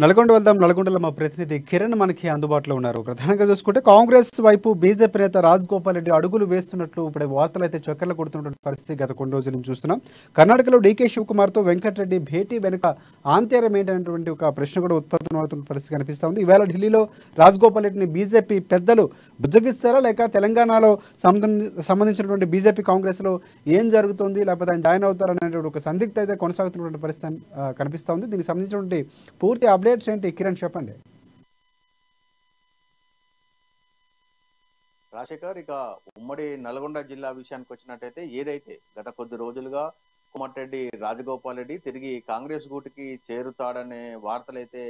నల్గొండ వెళ్దాం. నల్గొండలో మా ప్రతినిధి కిరణ్ మనకి అందుబాటులో ఉన్నారు. ప్రధానంగా చూసుకుంటే కాంగ్రెస్ వైపు బీజేపీ నేత రాజగోపాల్ రెడ్డి అడుగులు వేస్తున్నట్లు ఇప్పుడు వార్తలు అయితే చక్కర్లు కొడుతున్నటువంటి పరిస్థితి గత కొన్ని రోజుల నుంచి చూస్తున్నాం. కర్ణాటకలో డీకే శివకుమార్తో వెంకటరెడ్డి భేటీ వెనుక ఆంతర్యం ఏంటనేటువంటి ఒక ప్రశ్న కూడా ఉత్పన్నమవుతున్న పరిస్థితి కనిపిస్తూ ఉంది. ఈవేళ ఢిల్లీలో రాజగోపాల్ రెడ్డిని బీజేపీ పెద్దలు బుజ్జగిస్తారా, లేక తెలంగాణలో సంబంధించినటువంటి బీజేపీ కాంగ్రెస్లో ఏం జరుగుతుంది, లేకపోతే ఆయన జాయిన్ అవుతారనేటువంటి ఒక సందిగ్ధత అయితే కొనసాగుతున్నటువంటి పరిస్థితి కనిపిస్తూ ఉంది. దీనికి సంబంధించినటువంటి పూర్తి అప్డేట్స్ ఏంటి కిరణ్ చెప్పండి. రాజశేఖర్, ఇక ఉమ్మడి నల్గొండ జిల్లా విషయానికి వచ్చినట్టయితే ఏదైతే గత కొద్ది రోజులుగా కోమటిరెడ్డి రాజగోపాల్ రెడ్డి తిరిగి కాంగ్రెస్ గూటికి చేరుతాడనే వార్తలైతే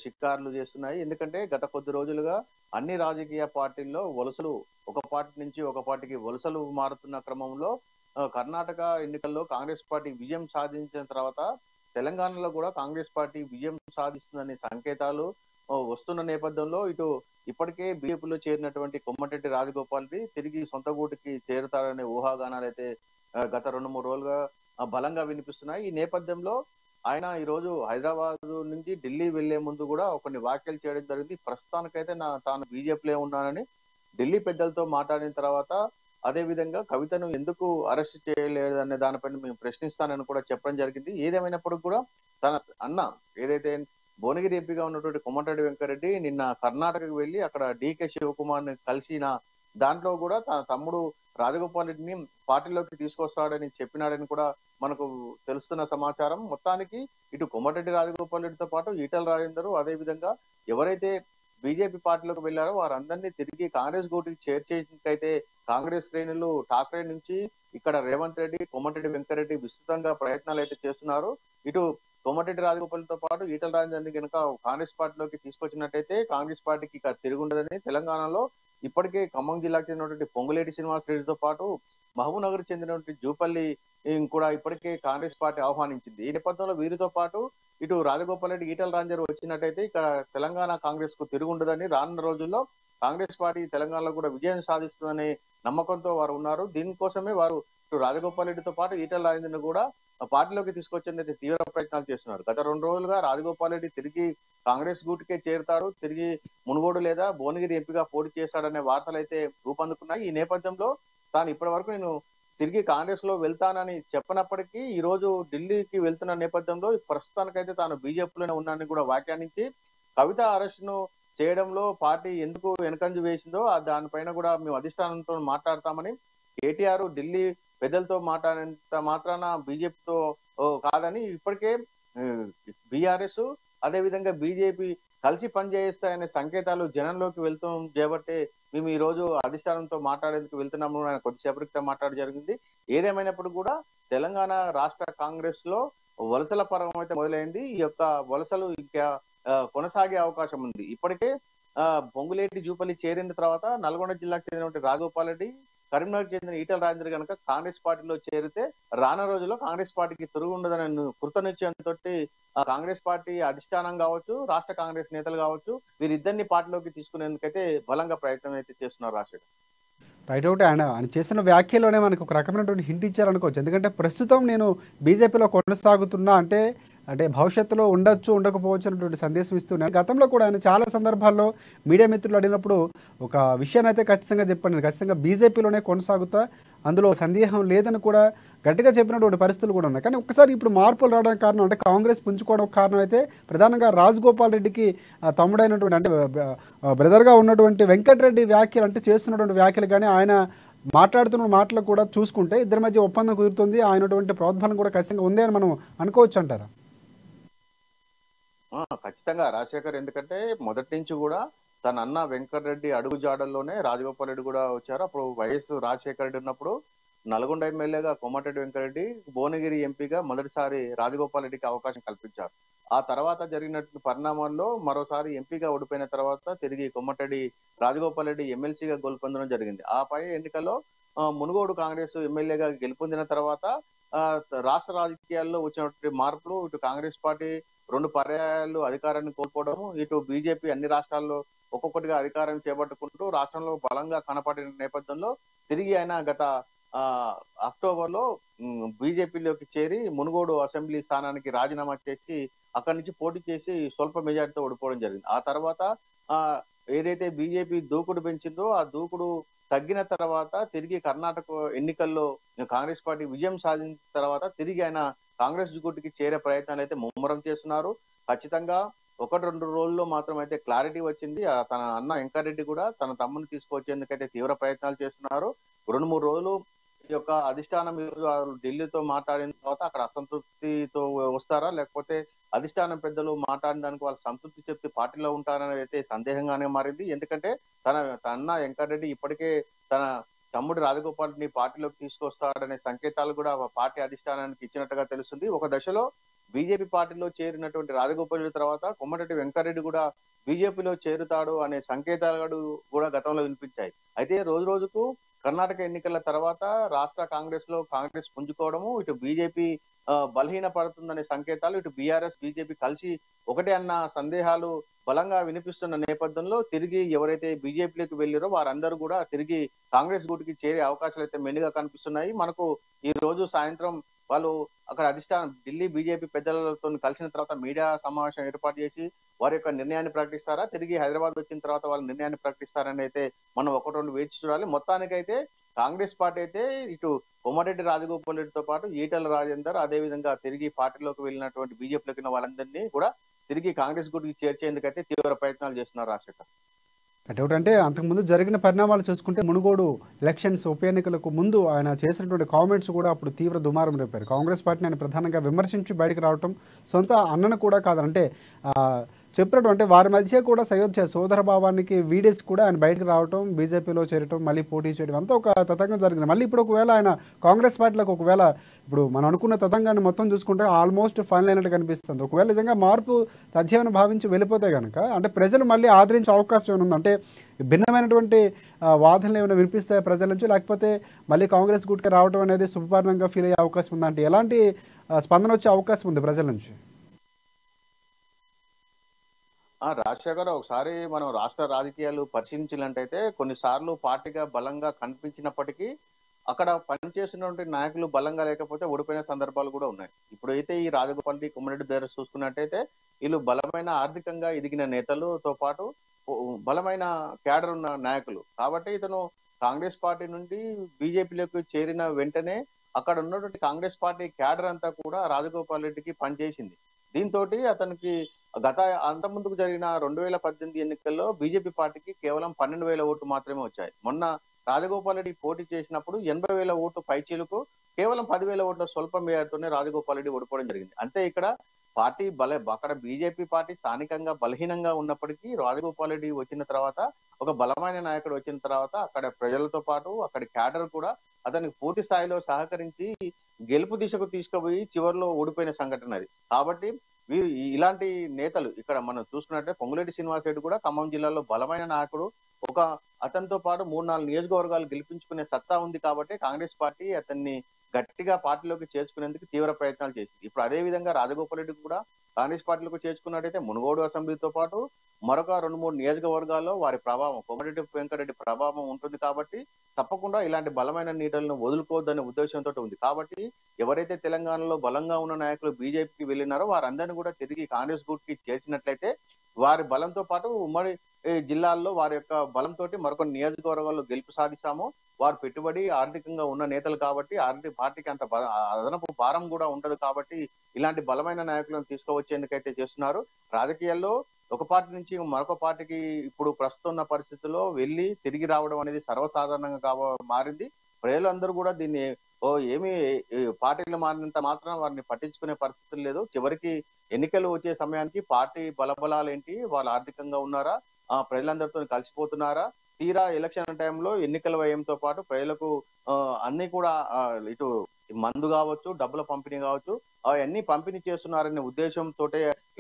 షిక్కార్లు చేస్తున్నాయి. ఎందుకంటే గత కొద్ది రోజులుగా అన్ని రాజకీయ పార్టీల్లో వలసలు ఒక పార్టీ నుంచి ఒక పార్టీకి వలసలు మారుతున్న క్రమంలో కర్ణాటక ఎన్నికల్లో కాంగ్రెస్ పార్టీ విజయం సాధించిన తర్వాత తెలంగాణలో కూడా కాంగ్రెస్ పార్టీ విజయం సాధిస్తుందనే సంకేతాలు వస్తున్న నేపథ్యంలో ఇటు ఇప్పటికే బీజేపీలో చేరినటువంటి కోమటిరెడ్డి రాజగోపాల్ రెడ్డి తిరిగి సొంత గూటికి చేరుతారనే ఊహాగానాలు అయితే గత 2-3 రోజులుగా బలంగా వినిపిస్తున్నాయి. ఈ నేపథ్యంలో ఆయన ఈ రోజు హైదరాబాద్ నుంచి ఢిల్లీ వెళ్లే ముందు కూడా కొన్ని వ్యాఖ్యలు చేయడం జరిగింది. ప్రస్తుతానికైతే తాను బీజేపీలో ఉన్నానని ఢిల్లీ పెద్దలతో మాట్లాడిన తర్వాత, అదే విధంగా కవితను ఎందుకు అరెస్ట్ చేయలేదనే దానిపైన మేము ప్రశ్నిస్తానని కూడా చెప్పడం జరిగింది. ఏదేమైనప్పుడు కూడా తన అన్న ఏదైతే భువనగిరి ఎంపీగా ఉన్నటువంటి కోమటిరెడ్డి వెంకరెడ్డి నిన్న కర్ణాటకకు వెళ్లి అక్కడ డీకే శివకుమార్ ని కలిసిన దాంట్లో కూడా తన తమ్ముడు రాజగోపాల్ రెడ్డిని పార్టీలోకి తీసుకొస్తాడని చెప్పినాడని కూడా మనకు తెలుస్తున్న సమాచారం. మొత్తానికి ఇటు కోమటిరెడ్డి రాజగోపాల్ రెడ్డితో పాటు ఈటల రాజేందర్, అదే విధంగా ఎవరైతే బీజేపీ పార్టీలోకి వెళ్లారో వారందరినీ తిరిగి కాంగ్రెస్ గూటికి చేర్చేందుకైతే కాంగ్రెస్ శ్రేణులు ఠాక్రే నుంచి ఇక్కడ రేవంత్ రెడ్డి, కోమటిరెడ్డి వెంకరెడ్డి విస్తృతంగా ప్రయత్నాలు అయితే చేస్తున్నారు. ఇటు కోమటిరెడ్డి రాజగోపాల్తో పాటు ఈటల రాజేందర్ని కనుక కాంగ్రెస్ పార్టీలోకి తీసుకొచ్చినట్టయితే కాంగ్రెస్ పార్టీకి ఇక తిరుగుండదని తెలంగాణలో ఇప్పటికే ఖమ్మం జిల్లాకు చెందినటువంటి పొంగులేటి శ్రీనివాస్ రెడ్డితో పాటు మహబూబ్ నగర్ చెందినటువంటి జూపల్లి కూడా ఇప్పటికే కాంగ్రెస్ పార్టీ ఆహ్వానించింది. ఈ నేపథ్యంలో వీరితో పాటు ఇటు రాజగోపాల్ రెడ్డి, ఈటల రాజేందర్ వచ్చినట్టయితే ఇక తెలంగాణ కాంగ్రెస్ కు తిరుగుండదని, రానున్న రోజుల్లో కాంగ్రెస్ పార్టీ తెలంగాణలో కూడా విజయం సాధిస్తుందనే నమ్మకంతో వారు ఉన్నారు. దీనికోసమే వారు ఇటు రాజగోపాల్ రెడ్డితో పాటు ఈటల రాజేందర్ను కూడా పార్టీలోకి తీసుకొచ్చేందుకు తీవ్ర ప్రయత్నాలు చేస్తున్నారు. గత 2 రోజులుగా రాజగోపాల్ రెడ్డి తిరిగి కాంగ్రెస్ గూటికే చేరుతాడు, తిరిగి మునుగోడు లేదా భువనగిరి ఎంపీగా పోటీ చేస్తాడనే వార్తలు అయితే రూపొందుకున్నాయి. ఈ నేపథ్యంలో తాను ఇప్పటి వరకు నేను తిరిగి కాంగ్రెస్ లో వెళ్తానని చెప్పనప్పటికీ ఈ రోజు ఢిల్లీకి వెళ్తున్న నేపథ్యంలో ప్రస్తుతానికైతే తాను బీజేపీలోనే ఉన్నానని కూడా వ్యాఖ్యానించి కవిత అరెస్ట్ ను చేయడంలో పార్టీ ఎందుకు వెనకంజు వేసిందో దానిపైన కూడా మేము అధిష్టానంతో మాట్లాడతామని, కేటీఆర్ ఢిల్లీ పెద్దలతో మాట్లాడినంత మాత్రాన బీజేపీతో కాదని ఇప్పటికే బీఆర్ఎస్ అదే విధంగా బీజేపీ కలిసి పనిచేస్తాయనే సంకేతాలు జనంలోకి వెళ్తూ చేయబట్టే మేము ఈ రోజు అధిష్టానంతో మాట్లాడేందుకు వెళ్తున్నాము అని కొద్దిసేపటి క్రితం మాట్లాడడం జరిగింది. ఏదేమైనప్పుడు కూడా తెలంగాణ రాష్ట్ర కాంగ్రెస్ లో వలసల పర్వం అయితే మొదలైంది. ఈ యొక్క వలసలు ఇంకా కొనసాగే అవకాశం ఉంది. ఇప్పటికే పొంగులేటి జూపల్లి చేరిన తర్వాత నల్గొండ జిల్లాకు చెందినటువంటి రాజగోపాల్ రెడ్డి, కరీంనగర్ చెందిన ఈటల రాజేందర్ కనుక కాంగ్రెస్ పార్టీలో చేరితే రానున్న రోజుల్లో కాంగ్రెస్ పార్టీకి తిరుగు ఉండదనే కృతనిశ్చయంతో కాంగ్రెస్ పార్టీ అధిష్టానం కావచ్చు, రాష్ట్ర కాంగ్రెస్ నేతలు కావచ్చు, వీరిద్దరిని పార్టీలోకి తీసుకునేందుకైతే బలంగా ప్రయత్నం అయితే చేస్తున్నారు. రాష్ట్ర రైట్ అవుట్. ఆయన చేసిన వ్యాఖ్యలోనే మనకు ఒక రకమైనటువంటి హింట్ ఇచ్చారనుకోవచ్చు. ఎందుకంటే ప్రస్తుతం నేను బీజేపీలో కొనసాగుతున్నా అంటే భవిష్యత్తులో ఉండొచ్చు, ఉండకపోవచ్చు అనేటువంటి సందేశం ఇస్తున్నాను. గతంలో కూడా ఆయన చాలా సందర్భాల్లో మీడియా మిత్రులు అడిగినప్పుడు ఒక విషయాన్ని అయితే ఖచ్చితంగా చెప్పాను, నేను ఖచ్చితంగా బీజేపీలోనే కొనసాగుతా, అందులో సందేహం లేదని కూడా గట్టిగా చెప్పినటువంటి పరిస్థితులు కూడా ఉన్నాయి. కానీ ఒక్కసారి ఇప్పుడు మార్పులు రావడానికి కారణం అంటే కాంగ్రెస్ పుంజుకోవడం కారణం అయితే ప్రధానంగా రాజగోపాల్ రెడ్డికి తమ్ముడైనటువంటి అంటే బ్రదర్గా ఉన్నటువంటి వెంకటరెడ్డి వ్యాఖ్యలు అంటే చేస్తున్నటువంటి వ్యాఖ్యలు కానీ ఆయన మాట్లాడుతున్న మాటలు కూడా చూసుకుంటే ఇద్దరి మధ్య ఒప్పందం కుదురుతుంది, ఆయనటువంటి ప్రోద్బలం కూడా ఖచ్చితంగా ఉంది అని మనం అనుకోవచ్చు అంటారా? ఖచ్చితంగా రాజశేఖర్, ఎందుకంటే మొదటి నుంచి కూడా తన అన్న వెంకటరెడ్డి అడుగు జాడల్లోనే రాజగోపాల్ రెడ్డి కూడా వచ్చారు. అప్పుడు వైఎస్ రాజశేఖర రెడ్డి ఉన్నప్పుడు నల్గొండ ఎమ్మెల్యేగా కోమటిరెడ్డి వెంకరెడ్డి, భువనగిరి ఎంపీగా మొదటిసారి రాజగోపాల్ రెడ్డికి అవకాశం కల్పించారు. ఆ తర్వాత జరిగినటువంటి పరిణామాల్లో మరోసారి ఎంపీగా ఓడిపోయిన తర్వాత తిరిగి కోమటిరెడ్డి రాజగోపాల్ రెడ్డి ఎమ్మెల్సీగా గెలుపొందడం జరిగింది. ఆ పై ఎన్నికల్లో మునుగోడు కాంగ్రెస్ ఎమ్మెల్యేగా గెలుపొందిన తర్వాత రాష్ట్ర రాజకీయాల్లో వచ్చినటువంటి మార్పులు, ఇటు కాంగ్రెస్ పార్టీ 2 పర్యాయాలు అధికారాన్ని కోల్పోవడము, ఇటు బీజేపీ అన్ని రాష్ట్రాల్లో ఒక్కొక్కటిగా అధికారం చేపట్టుకుంటూ రాష్ట్రంలో బలంగా కనపడిన నేపథ్యంలో తిరిగి ఆయన గత ఆ అక్టోబర్ లో బీజేపీలోకి చేరి మునుగోడు అసెంబ్లీ స్థానానికి రాజీనామా చేసి అక్కడి నుంచి పోటీ చేసి స్వల్ప మెజార్టీతో ఓడిపోవడం జరిగింది. ఆ తర్వాత ఆ ఏదైతే బీజేపీ దూకుడు పెంచిందో ఆ దూకుడు తగ్గిన తర్వాత తిరిగి కర్ణాటక ఎన్నికల్లో కాంగ్రెస్ పార్టీ విజయం సాధించిన తర్వాత తిరిగి ఆయన కాంగ్రెస్ గుట్టుకి చేరే ప్రయత్నాలు అయితే ముమ్మరం చేస్తున్నారు. ఖచ్చితంగా ఒకటి రెండు రోజుల్లో మాత్రం అయితే క్లారిటీ వచ్చింది. తన అన్న వెంకరెడ్డి కూడా తన తమ్ముని తీసుకొచ్చేందుకైతే తీవ్ర ప్రయత్నాలు చేస్తున్నారు. 2-3 రోజులు ఈ యొక్క అధిష్టానం ఈరోజు ఢిల్లీతో మాట్లాడిన తర్వాత అక్కడ అసంతృప్తితో వస్తారా, లేకపోతే అధిష్టానం పెద్దలు మాట్లాడిన దానికి వాళ్ళు సంతృప్తి చెప్తే పార్టీలో ఉంటారనేది అయితే సందేహంగానే మారింది. ఎందుకంటే తన అన్న వెంకటరెడ్డి ఇప్పటికే తన తమ్ముడు రాజగోపాల్ ని పార్టీలోకి తీసుకొస్తాడనే సంకేతాలు కూడా పార్టీ అధిష్టానానికి ఇచ్చినట్టుగా తెలుస్తుంది. ఒక దశలో బీజేపీ పార్టీలో చేరినటువంటి రాజగోపాల్ రెడ్డి తర్వాత కొమ్మటిరెడ్డి వెంకరెడ్డి కూడా బీజేపీలో చేరుతాడు అనే సంకేతాలు కూడా గతంలో వినిపించాయి. అయితే రోజు రోజుకు కర్ణాటక ఎన్నికల తర్వాత రాష్ట్ర కాంగ్రెస్ పుంజుకోవడము, ఇటు బీజేపీ బలహీన పడుతుందనే సంకేతాలు, ఇటు బీఆర్ఎస్ బీజేపీ కలిసి ఒకటే అన్న సందేహాలు బలంగా వినిపిస్తున్న నేపథ్యంలో తిరిగి ఎవరైతే బీజేపీలోకి వెళ్ళారో వారందరూ కూడా తిరిగి కాంగ్రెస్ గూటికి చేరే అవకాశాలు అయితే మెండుగా కనిపిస్తున్నాయి. మనకు ఈ రోజు సాయంత్రం వాళ్ళు అక్కడ అధిష్టానం ఢిల్లీ బీజేపీ పెద్దలతో కలిసిన తర్వాత మీడియా సమావేశం ఏర్పాటు చేసి వారి యొక్క నిర్ణయాన్ని ప్రకటిస్తారా, తిరిగి హైదరాబాద్ వచ్చిన తర్వాత వాళ్ళ నిర్ణయాన్ని ప్రకటిస్తారని అయితే మనం ఒకటి రెండు వేచి చూడాలి. మొత్తానికైతే కాంగ్రెస్ పార్టీ అయితే ఇటు కోమటిరెడ్డి రాజగోపాల్ రెడ్డితో పాటు ఈటెల రాజేందర్, అదే విధంగా తిరిగి పార్టీలోకి వెళ్ళినటువంటి బీజేపీలోకి ఉన్న వాళ్ళందరినీ కూడా తిరిగి కాంగ్రెస్ గుడికి చేర్చేందుకైతే తీవ్ర ప్రయత్నాలు చేస్తున్నారు రాజశేఖర్. అంటే ఒకటంటే అంతకుముందు జరిగిన పరిణామాలు చూసుకుంటే మునుగోడు ఎలక్షన్స్ ఉప ఎన్నికలకు ముందు ఆయన చేసినటువంటి కామెంట్స్ కూడా అప్పుడు తీవ్ర దుమారం రేపారు. కాంగ్రెస్ పార్టీని ఆయన ప్రధానంగా విమర్శించి బయటకు రావటం, సొంత అన్నను కూడా కాదంటే చెప్పినట్టు అంటే వారి మధ్య కూడా సోదర భావానికి వీడేసి కూడా ఆయన బయటకు రావటం, బీజేపీలో చేరటం, మళ్ళీ పోటీ చేయడం అంతా ఒక తతంగం జరిగింది. మళ్ళీ ఇప్పుడు ఒకవేళ ఆయన కాంగ్రెస్ పార్టీలకు ఒకవేళ ఇప్పుడు మనం అనుకున్న తతంగాన్ని మొత్తం చూసుకుంటే ఆల్మోస్ట్ ఫైనల్ అయినట్టు కనిపిస్తుంది. ఒకవేళ నిజంగా మార్పు తథ్యమని భావించి వెళ్ళిపోతే కనుక అంటే ప్రజలు మళ్ళీ ఆదరించే అవకాశం ఏమైనా ఉంది? అంటే భిన్నమైనటువంటి వాదనలు ఏమైనా వినిపిస్తాయి ప్రజల నుంచి, లేకపోతే మళ్ళీ కాంగ్రెస్ గుట్కి రావడం అనేది శుభపరిణంగా ఫీల్ అయ్యే అవకాశం ఉందా? అంటే ఎలాంటి స్పందన వచ్చే అవకాశం ఉంది ప్రజల నుంచి? రాజశేఖర్, ఒకసారి మనం రాష్ట్ర రాజకీయాలు పరిశీలించినట్టయితే కొన్నిసార్లు పార్టీగా బలంగా కనిపించినప్పటికీ అక్కడ పనిచేసినటువంటి నాయకులు బలంగా లేకపోతే ఓడిపోయిన సందర్భాలు కూడా ఉన్నాయి. ఇప్పుడైతే ఈ రాజగోపాల్ రెడ్డి, కొమ్మిరెడ్డి బేరస్ చూసుకున్నట్టయితే వీళ్ళు బలమైన ఆర్థికంగా ఎదిగిన నేతలతో పాటు బలమైన క్యాడర్ ఉన్న నాయకులు కాబట్టి ఇతను కాంగ్రెస్ పార్టీ నుండి బీజేపీలోకి చేరిన వెంటనే అక్కడ ఉన్నటువంటి కాంగ్రెస్ పార్టీ క్యాడర్ అంతా కూడా రాజగోపాల్ రెడ్డికి పనిచేసింది. దీంతో అతనికి గత అంతకుముందుకు జరిగిన 2018 ఎన్నికల్లో బీజేపీ పార్టీకి కేవలం 12,000 ఓట్లు మాత్రమే వచ్చాయి. మొన్న రాజగోపాల్ రెడ్డి పోటీ చేసినప్పుడు 80,000 ఓట్లు పైచీలకు కేవలం 10,000 ఓట్ల స్వల్ప మేరతోనే రాజగోపాల్ రెడ్డి ఓడిపోవడం జరిగింది. అంతే ఇక్కడ పార్టీ అక్కడ బీజేపీ పార్టీ స్థానికంగా బలహీనంగా ఉన్నప్పటికీ రాజగోపాల్ రెడ్డి వచ్చిన తర్వాత, ఒక బలమైన నాయకుడు వచ్చిన తర్వాత అక్కడ ప్రజలతో పాటు అక్కడి క్యాడర్ కూడా అతనికి పూర్తి స్థాయిలో సహకరించి గెలుపు దిశకు తీసుకుపోయి చివరిలో ఓడిపోయిన సంఘటన అది. కాబట్టి వీరు ఇలాంటి నేతలు ఇక్కడ మనం చూసుకున్నట్టే పొంగులేటి శ్రీనివాస్ రెడ్డి కూడా ఖమ్మం జిల్లాలో బలమైన నాయకుడు. అతనితో పాటు 3-4 నియోజకవర్గాలు గెలిపించుకునే సత్తా ఉంది కాబట్టి కాంగ్రెస్ పార్టీ అతన్ని గట్టిగా పార్టీలోకి చేర్చుకునేందుకు తీవ్ర ప్రయత్నాలు చేసింది. ఇప్పుడు అదే విధంగా రాజగోపాల్ రెడ్డి కూడా కాంగ్రెస్ పార్టీలోకి చేర్చుకున్నట్టయితే మునుగోడు అసెంబ్లీతో పాటు మరొక 2-3 నియోజకవర్గాల్లో వారి ప్రభావం, కోమటిరెడ్డి వెంకటరెడ్డి ప్రభావం ఉంటుంది కాబట్టి తప్పకుండా ఇలాంటి బలమైన నేతలను వదులుకోవద్దనే ఉద్దేశంతో ఉంది. కాబట్టి ఎవరైతే తెలంగాణలో బలంగా ఉన్న నాయకులు బీజేపీకి వెళ్ళినారో వారందరినీ కూడా తిరిగి కాంగ్రెస్ గూట్కి చేర్చినట్లయితే వారి బలంతో పాటు ఉమ్మడి జిల్లాల్లో వారి యొక్క బలంతో మరొక నియోజకవర్గాల్లో గెలుపు సాధిస్తాము. వారు పెట్టుబడి ఆర్థికంగా ఉన్న నేతలు కాబట్టి ఆర్థిక పార్టీకి అంత అదనపు భారం కూడా ఉండదు కాబట్టి ఇలాంటి బలమైన నాయకులను తీసుకువచ్చేందుకైతే చేస్తున్నారు. రాజకీయాల్లో ఒక పార్టీ నుంచి మరొక పార్టీకి ఇప్పుడు ప్రస్తుతం ఉన్న పరిస్థితుల్లో వెళ్ళి తిరిగి రావడం అనేది సర్వసాధారణంగా మారింది. ప్రజలందరూ కూడా దీన్ని ఏమి పార్టీలు మారినంత మాత్రం వారిని పట్టించుకునే పరిస్థితులు లేదు. చివరికి ఎన్నికలు వచ్చే సమయానికి పార్టీ బలబలాలు ఏంటి, వాళ్ళు ఆర్థికంగా ఉన్నారా, ప్రజలందరితో కలిసిపోతున్నారా, తీరా ఎలక్షన్ టైంలో ఎన్నికల వ్యయంతో పాటు ప్రజలకు అన్ని కూడా ఇటు మందు కావచ్చు, డబ్బుల పంపిణీ కావచ్చు, అవన్నీ పంపిణీ చేస్తున్నారనే ఉద్దేశంతో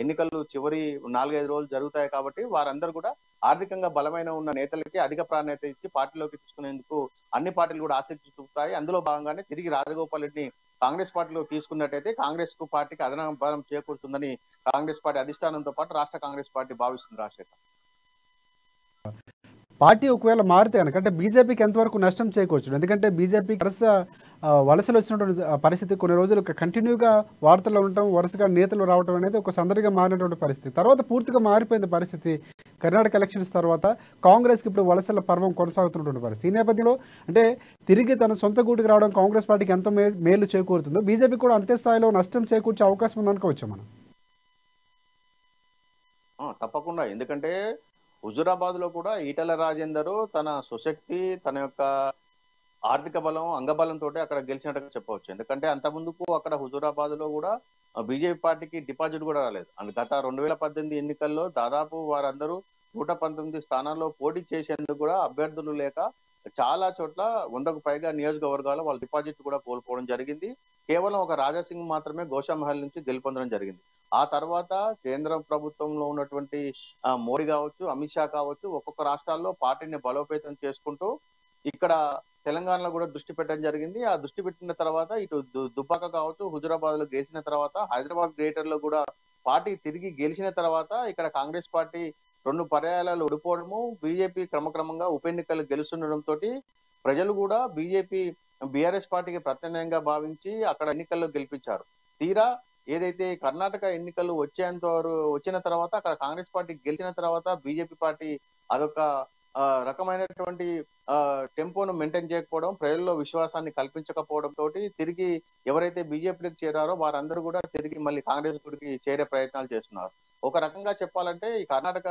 ఎన్నికలు చివరి 4-5 రోజులు జరుగుతాయి కాబట్టి వారందరూ కూడా ఆర్థికంగా బలమైన ఉన్న నేతలకి అధిక ప్రాధాన్యత ఇచ్చి పార్టీలోకి తీసుకునేందుకు అన్ని పార్టీలు కూడా ఆసక్తి చూపుతాయి. అందులో భాగంగానే తిరిగి రాజగోపాల్ రెడ్డిని కాంగ్రెస్ పార్టీలో తీసుకున్నట్టయితే కాంగ్రెస్ కు పార్టీకి అదనపు బలం చేకూరుతుందని కాంగ్రెస్ పార్టీ అధిష్టానంతో పాటు రాష్ట్ర కాంగ్రెస్ పార్టీ భావిస్తుంది. రాజశేఖర్. పార్టీ ఒకవేళ మారితే కనుక అంటే బీజేపీకి ఎంతవరకు నష్టం చేకూర్చు, ఎందుకంటే బీజేపీకి వలసలు వచ్చినటువంటి పరిస్థితి కొన్ని రోజులు కంటిన్యూగా వార్తల్లో ఉండటం, వరుసగా నేతలు రావడం అనేది ఒక సందడిగా మారినటువంటి పరిస్థితి. తర్వాత పూర్తిగా మారిపోయింది పరిస్థితి. కర్ణాటక ఎలక్షన్స్ తర్వాత కాంగ్రెస్కి ఇప్పుడు వలసల పర్వం కొనసాగుతున్నటువంటి పరిస్థితి. ఈ నేపథ్యంలో అంటే తిరిగి తన సొంత గూటికి రావడం కాంగ్రెస్ పార్టీకి ఎంత మేలు చేకూరుతుందో బీజేపీ కూడా అంతే స్థాయిలో నష్టం చేకూర్చే అవకాశం ఉందనుకోవచ్చు మనం. తప్పకుండా. ఎందుకంటే హుజురాబాద్ లో కూడా ఈటల రాజేందర్ తన సుశక్తి, తన యొక్క ఆర్థిక బలం, అంగబలంతో అక్కడ గెలిచినట్టుగా చెప్పవచ్చు. ఎందుకంటే అంత ముందుకు అక్కడ హుజూరాబాద్ లో కూడా బీజేపీ పార్టీకి డిపాజిట్ కూడా రాలేదు. గత 2018 ఎన్నికల్లో దాదాపు వారందరూ 119 స్థానాల్లో పోటీ చేసేందుకు కూడా అభ్యర్థులు లేక చాలా చోట్ల 100కు పైగా నియోజకవర్గాలు వాళ్ళ డిపాజిట్ కూడా కోల్పోవడం జరిగింది. కేవలం ఒక రాజాసింగ్ మాత్రమే గోషామహల్ నుంచి గెలుపొందడం జరిగింది. ఆ తర్వాత కేంద్ర ప్రభుత్వంలో ఉన్నటువంటి మోడీ కావచ్చు, అమిత్ షా కావచ్చు, ఒక్కొక్క రాష్ట్రాల్లో పార్టీని బలోపేతం చేసుకుంటూ ఇక్కడ తెలంగాణలో కూడా దృష్టి పెట్టడం జరిగింది. ఆ దృష్టి పెట్టిన తర్వాత ఇటు దుబ్బాక కావచ్చు, హుజురాబాద్ లో గెలిచిన తర్వాత హైదరాబాద్ గ్రేటర్ లో కూడా పార్టీ తిరిగి గెలిచిన తర్వాత ఇక్కడ కాంగ్రెస్ పార్టీ 2 పర్యాయాలు ఓడిపోవడము, బీజేపీ క్రమక్రమంగా ఉప ఎన్నికలు గెలుస్తుండడంతో ప్రజలు కూడా బీఆర్ఎస్ పార్టీకి ప్రత్యామ్నాయంగా భావించి అక్కడ ఎన్నికల్లో గెలిపించారు. తీరా ఏదైతే కర్ణాటక ఎన్నికలు వచ్చిన తర్వాత అక్కడ కాంగ్రెస్ పార్టీ గెలిచిన తర్వాత బీజేపీ పార్టీ అదొక రకమైనటువంటి టెంపోను మెయింటైన్ చేయకపోవడం, ప్రజల్లో విశ్వాసాన్ని కల్పించకపోవడం తోటి తిరిగి ఎవరైతే బీజేపీకి చేరారో వారందరూ కూడా తిరిగి మళ్ళీ కాంగ్రెస్ గుడికి చేరే ప్రయత్నాలు చేస్తున్నారు. ఒక రకంగా చెప్పాలంటే ఈ కర్ణాటక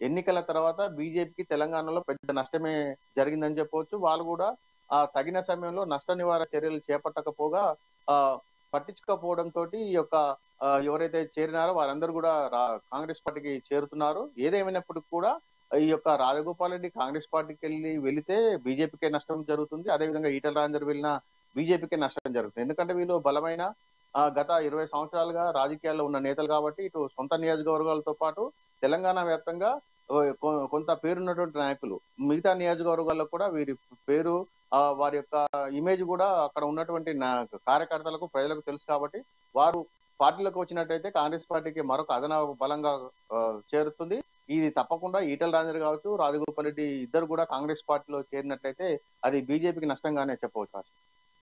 ఎన్నికల తర్వాత బీజేపీకి తెలంగాణలో పెద్ద నష్టమే జరిగిందని చెప్పవచ్చు. వాళ్ళు కూడా తగిన సమయంలో నష్ట నివారణ చర్యలు చేపట్టకపోగా పట్టించుకోకపోవడంతో ఈ యొక్క ఎవరైతే చేరినారో వారందరూ కూడా కాంగ్రెస్ పార్టీకి చేరుతున్నారు. ఏదేమైనప్పటికీ కూడా ఈ యొక్క రాజగోపాల్ రెడ్డి కాంగ్రెస్ పార్టీకి వెళితే బీజేపీకే నష్టం జరుగుతుంది. అదేవిధంగా ఈటల రాజేందర్ వెళ్ళినా బీజేపీకే నష్టం జరుగుతుంది. ఎందుకంటే వీళ్ళు బలమైన గత 20 సంవత్సరాలుగా రాజకీయాల్లో ఉన్న నేతలు కాబట్టి ఇటు సొంత నియోజకవర్గాలతో పాటు తెలంగాణ వ్యాప్తంగా కొంత పేరున్నటువంటి నాయకులు. మిగతా నియోజకవర్గాల్లో కూడా వీరి పేరు, వారి యొక్క ఇమేజ్ కూడా అక్కడ ఉన్నటువంటి కార్యకర్తలకు, ప్రజలకు తెలుసు కాబట్టి వారు పార్టీలోకి వచ్చినట్టయితే కాంగ్రెస్ పార్టీకి మరొక అదనపు బలంగా చేరుతుంది. ఇది తప్పకుండా ఈటల రాజేందర్ కావచ్చు, రాజగోపాల్ రెడ్డి ఇద్దరు కూడా కాంగ్రెస్ పార్టీలో చేరినట్లయితే అది బీజేపీకి నష్టంగానే చెప్పవచ్చు.